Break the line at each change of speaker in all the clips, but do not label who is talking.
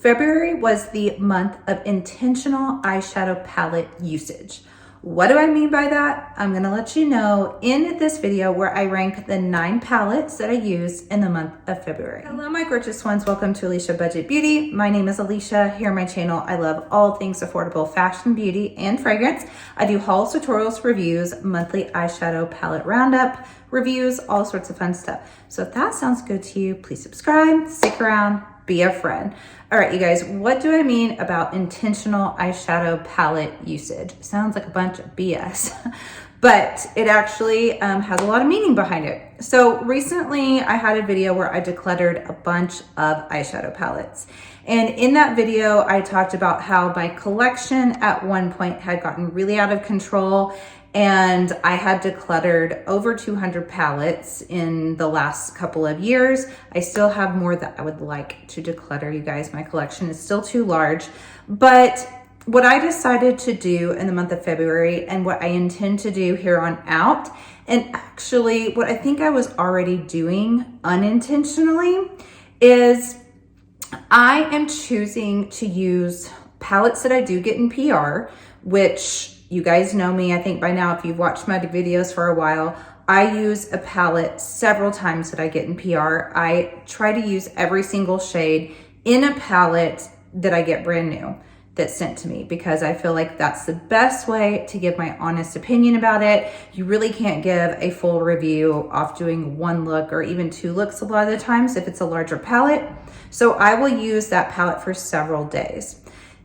February was the month of intentional eyeshadow palette usage. What do I mean by that? I'm gonna let you know in this video where I rank the 9 palettes that I used in the month of February. Hello, my gorgeous ones. Welcome to Aleisha Budget Beauty. My name is Aleisha. Here on my channel, I love all things affordable fashion, beauty, and fragrance. I do hauls, tutorials, reviews, monthly eyeshadow palette roundup, reviews, all sorts of fun stuff. So if that sounds good to you, please subscribe, stick around, be a friend. All right, you guys, what do I mean about intentional eyeshadow palette usage? Sounds like a bunch of BS, but it actually has a lot of meaning behind it. So recently I had a video where I decluttered a bunch of eyeshadow palettes. And in that video, I talked about how my collection at one point had gotten really out of control, and I had decluttered over 200 palettes in the last couple of years. I still have more that I would like to declutter, you guys. My collection is still too large. But what I decided to do in the month of February, and what I intend to do here on out, and actually what I think I was already doing unintentionally, is I am choosing to use palettes that I do get in PR, which you guys know me. I think by now, if you've watched my videos for a while, I use a palette several times that I get in PR. I try to use every single shade in a palette that I get brand new that's sent to me, because I feel like that's the best way to give my honest opinion about it. You really can't give a full review off doing one look or even 2 looks a lot of the times if it's a larger palette. So I will use that palette for several days.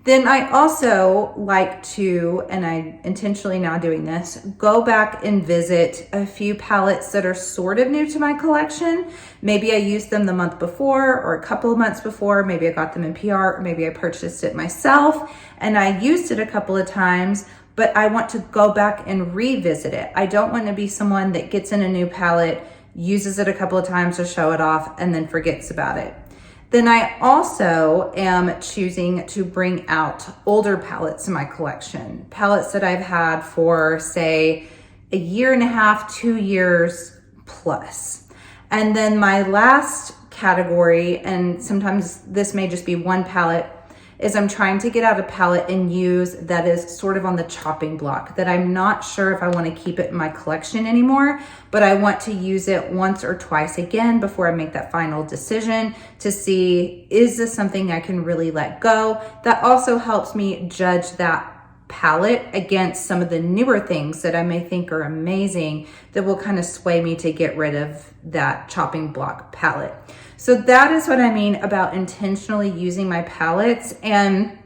Then I also like to, and I'm intentionally now doing this, go back and visit a few palettes that are sort of new to my collection. Maybe I used them the month before or a couple of months before. Maybe I got them in PR, or maybe I purchased it myself and I used it a couple of times, but I want to go back and revisit it. I don't want to be someone that gets in a new palette, uses it a couple of times to show it off, and then forgets about it. Then I also am choosing to bring out older palettes in my collection, palettes that I've had for, say, 1.5 years, 2 years plus. And then my last category, and sometimes this may just be one palette, is I'm trying to get out a palette and use that is sort of on the chopping block, that I'm not sure if I want to keep it in my collection anymore, but I want to use it once or twice again before I make that final decision to see, is this something I can really let go? That also helps me judge that palette against some of the newer things that I may think are amazing that will kind of sway me to get rid of that chopping block palette. So that is what I mean about intentionally using my palettes. And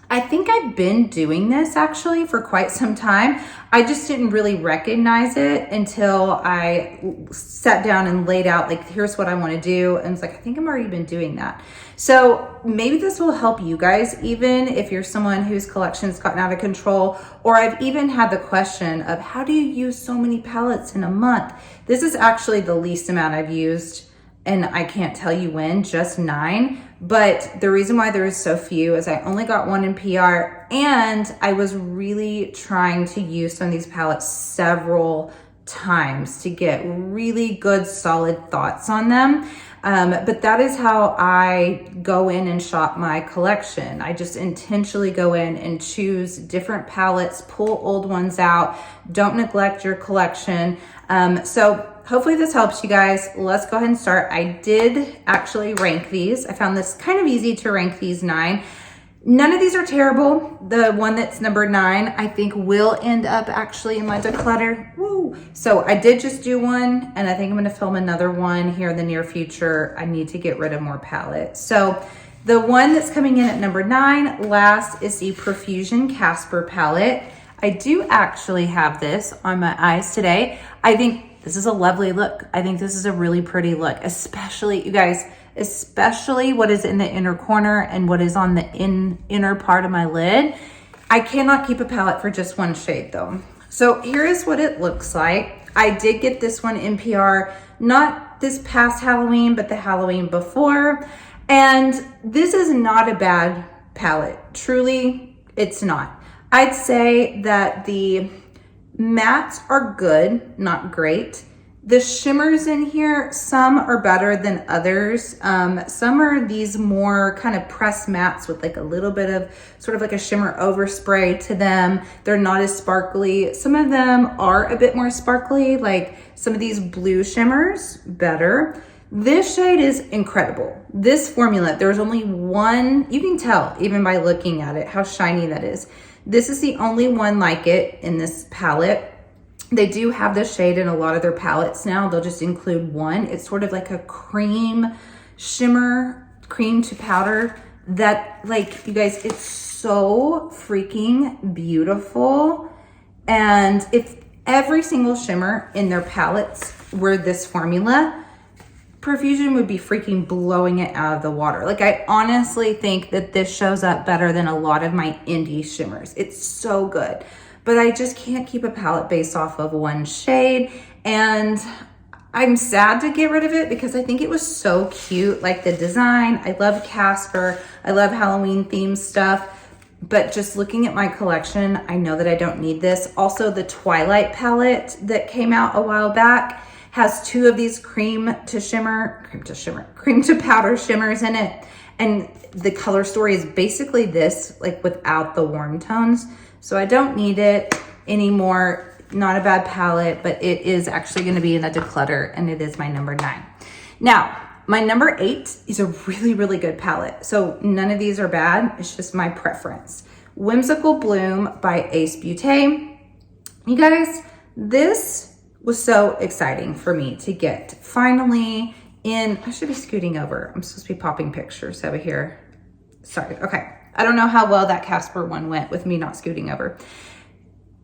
I think I've been doing this actually for quite some time. I just didn't really recognize it until I sat down and laid out, like, here's what I want to do. And it's like, I think I've already been doing that. So maybe this will help you guys, even if you're someone whose collection's gotten out of control, or I've even had the question of, how do you use so many palettes in a month? This is actually the least amount I've used, and I can't tell you when, just 9. But the reason why there is so few is I only got 1 in PR, and I was really trying to use some of these palettes several times to get really good, solid thoughts on them. But that is how I go in and shop my collection. I just intentionally go in and choose different palettes, pull old ones out, don't neglect your collection. So hopefully this helps you guys. Let's go ahead and start. I did actually rank these. I found this kind of easy to rank these 9. None of these are terrible. The one that's number 9, I think will end up actually in my declutter. Woo! So I did just do one, and I think I'm gonna film another one here in the near future. I need to get rid of more palettes. So the one that's coming in at number 9 last is the Profusion Casper palette. I do actually have this on my eyes today. I think this is a lovely look. I think this is a really pretty look, especially, you guys, especially what is in the inner corner and what is on the inner part of my lid. I cannot keep a palette for just one shade though. So here is what it looks like. I did get this one in PR, not this past Halloween, but the Halloween before. And this is not a bad palette. Truly, it's not. I'd say that the mattes are good, not great. The shimmers in here, some are better than others. Some are these more kind of pressed mattes with like a little bit of sort of like a shimmer overspray to them. They're not as sparkly. Some of them are a bit more sparkly, like some of these blue shimmers, better. This shade is incredible. This formula, there's only one, you can tell even by looking at it how shiny that is. This is the only one like it in this palette. They do have this shade in a lot of their palettes now. They'll just include one. It's sort of like a cream shimmer, cream to powder that, like, you guys, it's so freaking beautiful. And if every single shimmer in their palettes were this formula, Profusion would be freaking blowing it out of the water. Like, I honestly think that this shows up better than a lot of my indie shimmers. It's so good. But I just can't keep a palette based off of one shade. And I'm sad to get rid of it because I think it was so cute. Like the design, I love Casper. I love Halloween themed stuff. But just looking at my collection, I know that I don't need this. Also, the Twilight palette that came out a while back has two of these cream to powder shimmers in it. And the color story is basically this, like without the warm tones. So I don't need it anymore. Not a bad palette, but it is actually going to be in a declutter, and it is my number 9. Now, my number 8 is a really, really good palette. So none of these are bad. It's just my preference. Whimsical Bloom by Ace Beaute. You guys, this was so exciting for me to get finally in. I should be scooting over. I'm supposed to be popping pictures over here. Sorry. Okay. I don't know how well that Casper one went with me not scooting over.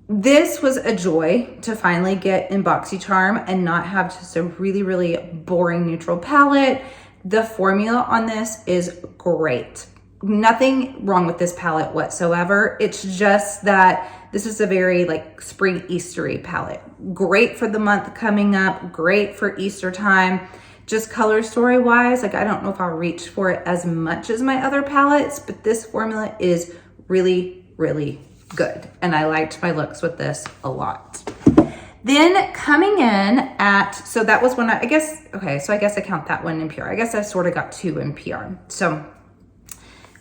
This was a joy to finally get in BoxyCharm and not have just a really, really boring neutral palette. The formula on this is great. Nothing wrong with this palette whatsoever. It's just that this is a very like spring Eastery palette. Great for the month coming up, great for Easter time. Just color story wise, like I don't know if I'll reach for it as much as my other palettes, but this formula is really, really good. And I liked my looks with this a lot. Then coming in at, so that was when I guess, okay, so I guess I count that one in PR. I guess I sort of got 2 in PR. So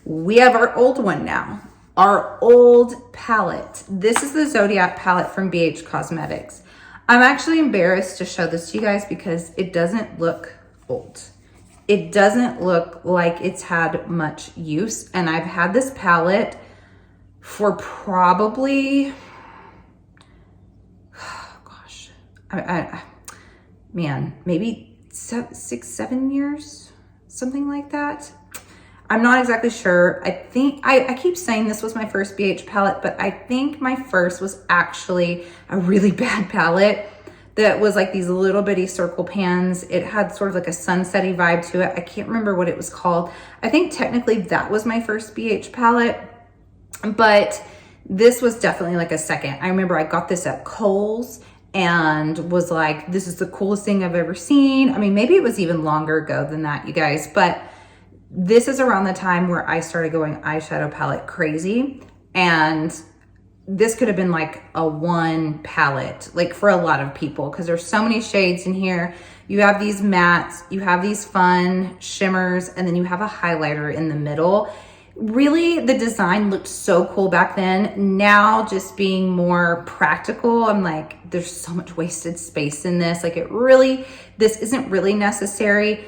we have our old one now, our old palette. This is the Zodiac palette from BH Cosmetics. I'm actually embarrassed to show this to you guys because it doesn't look old. It doesn't look like it's had much use. And I've had this palette for probably, oh gosh, man, maybe 6, 7 years, something like that. I'm not exactly sure. I think, I keep saying this was my first BH palette, but I think my first was actually a really bad palette that was like these little bitty circle pans. It had sort of like a sunsetty vibe to it. I can't remember what it was called. I think technically that was my first BH palette, but this was definitely like a second. I remember I got this at Kohl's and was like, this is the coolest thing I've ever seen. I mean, maybe it was even longer ago than that, you guys, but this is around the time where I started going eyeshadow palette crazy. And this could have been like a one palette, like for a lot of people, because there's so many shades in here. You have these mattes, you have these fun shimmers, and then you have a highlighter in the middle. Really, the design looked so cool back then. Now, just being more practical, I'm like, there's so much wasted space in this. Like this isn't really necessary.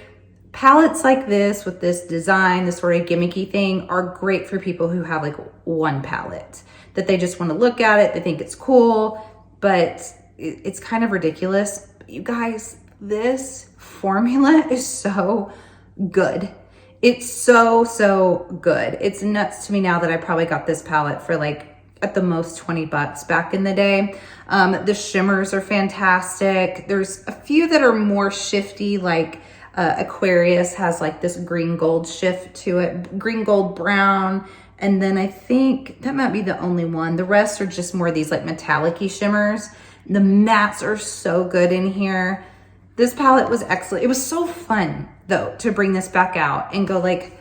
Palettes like this with this design, this sort of gimmicky thing are great for people who have like one palette that they just want to look at it. They think it's cool, but it's kind of ridiculous. You guys, this formula is so good. It's so, so good. It's nuts to me now that I probably got this palette for like at the most $20 back in the day. The shimmers are fantastic. There's a few that are more shifty, like Aquarius has like this green gold shift to it, green gold brown. And then I think that might be the only one. The rest are just more these like metallic-y shimmers. The mattes are so good in here. This palette was excellent. It was so fun though to bring this back out and go like,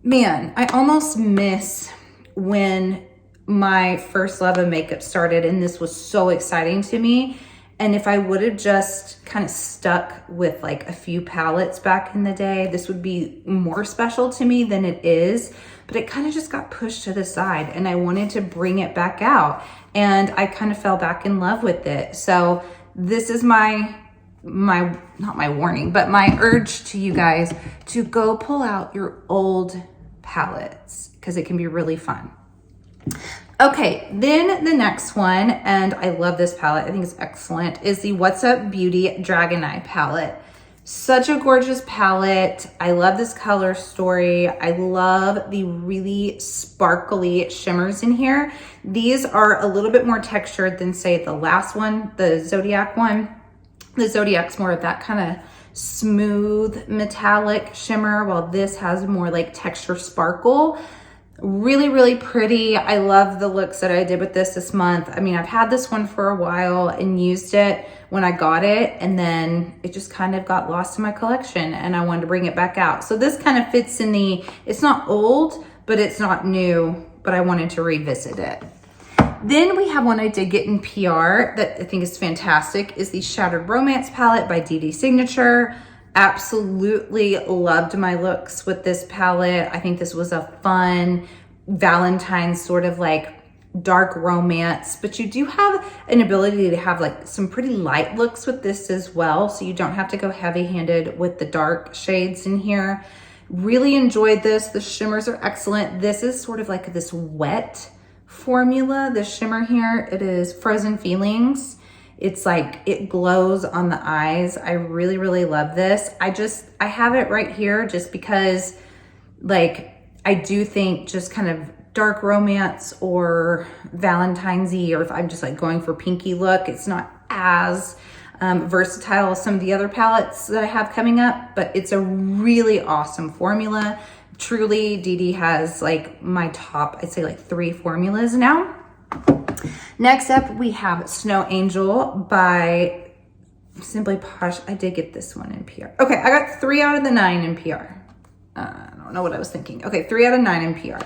man, I almost miss when my first love of makeup started and this was so exciting to me. And if I would have just kind of stuck with like a few palettes back in the day, this would be more special to me than it is. But it kind of just got pushed to the side and I wanted to bring it back out. And I kind of fell back in love with it. So this is my not my warning, but my urge to you guys to go pull out your old palettes because it can be really fun. Okay, then the next one, and I love this palette, I think it's excellent, is the What's Up Beauty Dragon Eye palette. Such a gorgeous palette. I love this color story. I love the really sparkly shimmers in here. These are a little bit more textured than say the last one, the Zodiac one. The Zodiac's more of that kind of smooth metallic shimmer, while this has more like texture sparkle. Really, really pretty. I love the looks that I did with this month. I mean, I've had this one for a while and used it when I got it, and then it just kind of got lost in my collection and I wanted to bring it back out. So this kind of fits in the, it's not old, but it's not new, but I wanted to revisit it. Then we have one I did get in PR that I think is fantastic, is the Shattered Romance palette by Dede Signature. Absolutely loved my looks with this palette. I think this was a fun Valentine's sort of like dark romance, but you do have an ability to have like some pretty light looks with this as well. So you don't have to go heavy handed with the dark shades in here. Really enjoyed this. The shimmers are excellent. This is sort of like this wet formula, the shimmer here. It is Frozen Feelings. It's like, it glows on the eyes. I really, really love this. I have it right here just because like, I do think just kind of dark romance or Valentine's-y, or if I'm just like going for pinky look, it's not as versatile as some of the other palettes that I have coming up, but it's a really awesome formula. Truly, Dede has like my top, I'd say like 3 formulas now. Next up, we have Snow Angel by Simply Posh. I did get this one in PR. Okay, I got 3 out of the 9 in PR. I don't know what I was thinking. Okay, 3 out of 9 in PR.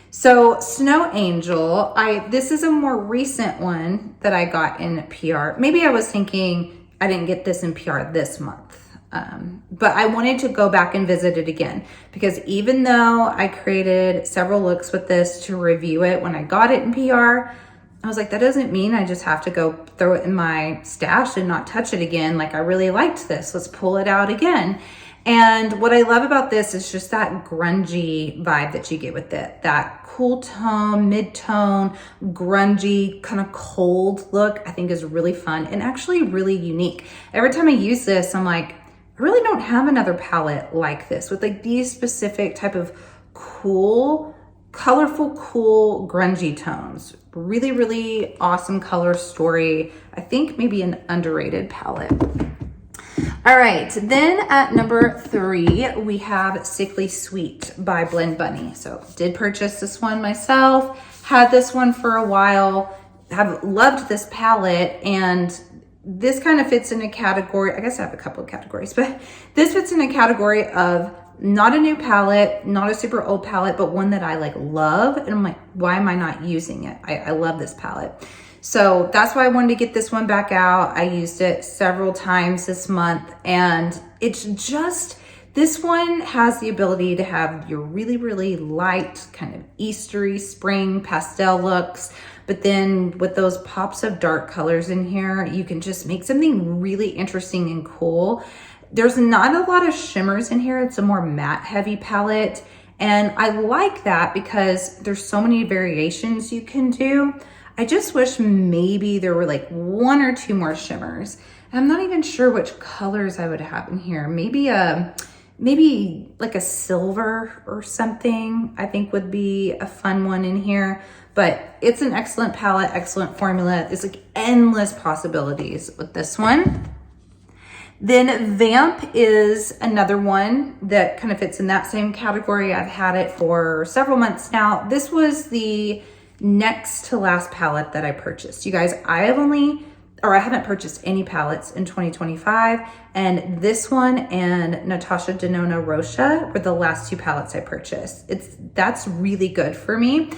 So Snow Angel, this is a more recent one that I got in PR. Maybe I was thinking I didn't get this in PR this month. But I wanted to go back and visit it again because even though I created several looks with this to review it when I got it in PR, I was like, that doesn't mean I just have to go throw it in my stash and not touch it again. Like, I really liked this. Let's pull it out again. And what I love about this is just that grungy vibe that you get with it. That cool tone, mid-tone, grungy, kind of cold look, I think is really fun and actually really unique. Every time I use this, I'm like, I really don't have another palette like this with like these specific type of cool, colorful, cool, grungy tones. Really, really awesome color story. I think maybe an underrated palette. All right, then at number 3, we have Sickly Sweet by Blend Bunny. So did purchase this one myself, had this one for a while, have loved this palette, and this kind of fits in a category, I guess I have a couple of categories, but this fits in a category of not a new palette, not a super old palette, but one that I like love. And I'm like, why am I not using it? I love this palette. So that's why I wanted to get this one back out. I used it several times this month, and it's just, this one has the ability to have your really, really light kind of Eastery spring pastel looks. But then with those pops of dark colors in here, you can just make something really interesting and cool. There's not a lot of shimmers in here. It's a more matte heavy palette. And I like that because there's so many variations you can do. I just wish maybe there were like 1 or 2 more shimmers. And I'm not even sure which colors I would have in here. Maybe like a silver or something, I think would be a fun one in here. But it's an excellent palette, excellent formula. It's like endless possibilities with this one. Then Vamp is another one that kind of fits in that same category. I've had it for several months now. This was the next to last palette that I purchased. You guys, I haven't purchased any palettes in 2025, and this one and Natasha Denona Rocha were the last 2 palettes I purchased. That's really good for me.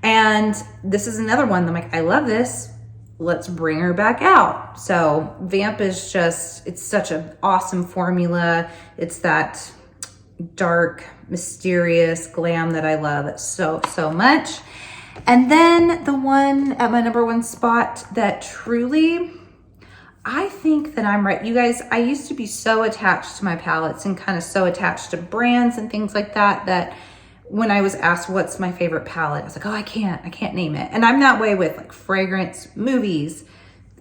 And this is another one that I'm like, I love this. let's bring her back out. So Vamp is just, it's such an awesome formula. It's that dark, mysterious glam that I love so much. And then the one at my #1 spot that truly, I think that I'm right. You guys, I used to be so attached to my palettes and kind of so attached to brands and things like that, that when I was asked what's my favorite palette, I was like, oh, I can't name it. And I'm that way with like fragrance, movies,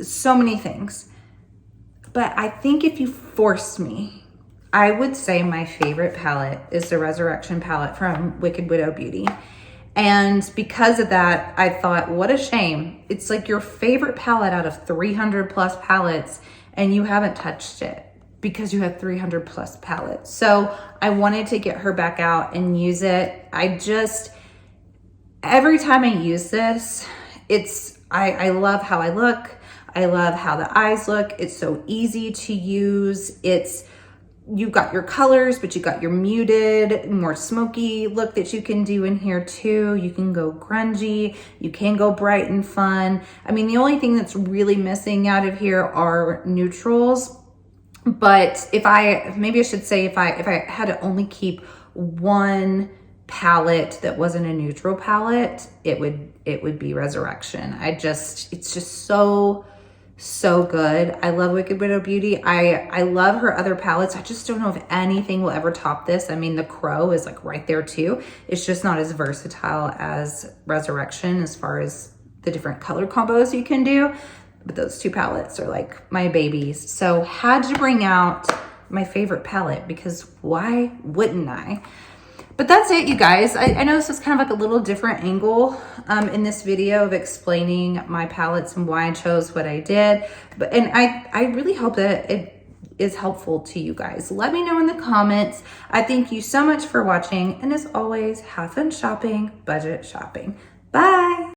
so many things. But I think if you forced me, I would say my favorite palette is the Resurrection palette from Wicked Widow Beauty. And because of that, I thought, what a shame. It's like your favorite palette out of 300 plus palettes and you haven't touched it because you have 300 plus palettes. So I wanted to get her back out and use it. Every time I use this, I love how I look. I love how the eyes look. It's so easy to use. You've got your colors, but you got your muted, more smoky look that you can do in here too. You can go grungy, you can go bright and fun. I mean, the only thing that's really missing out of here are neutrals. But maybe I should say if I had to only keep one palette that wasn't a neutral palette, it would be Resurrection. It's just so good. I love Wicked Widow Beauty. I love her other palettes. I just don't know if anything will ever top this. I mean, the Crow is like right there too. It's just not as versatile as Resurrection as far as the different color combos you can do. But those two palettes are like my babies. So had to bring out my favorite palette because why wouldn't I? But that's it, you guys. I know this is kind of like a little different angle in this video of explaining my palettes and why I chose what I did. And I really hope that it is helpful to you guys. Let me know in the comments. I thank you so much for watching. And as always, have fun shopping, budget shopping. Bye.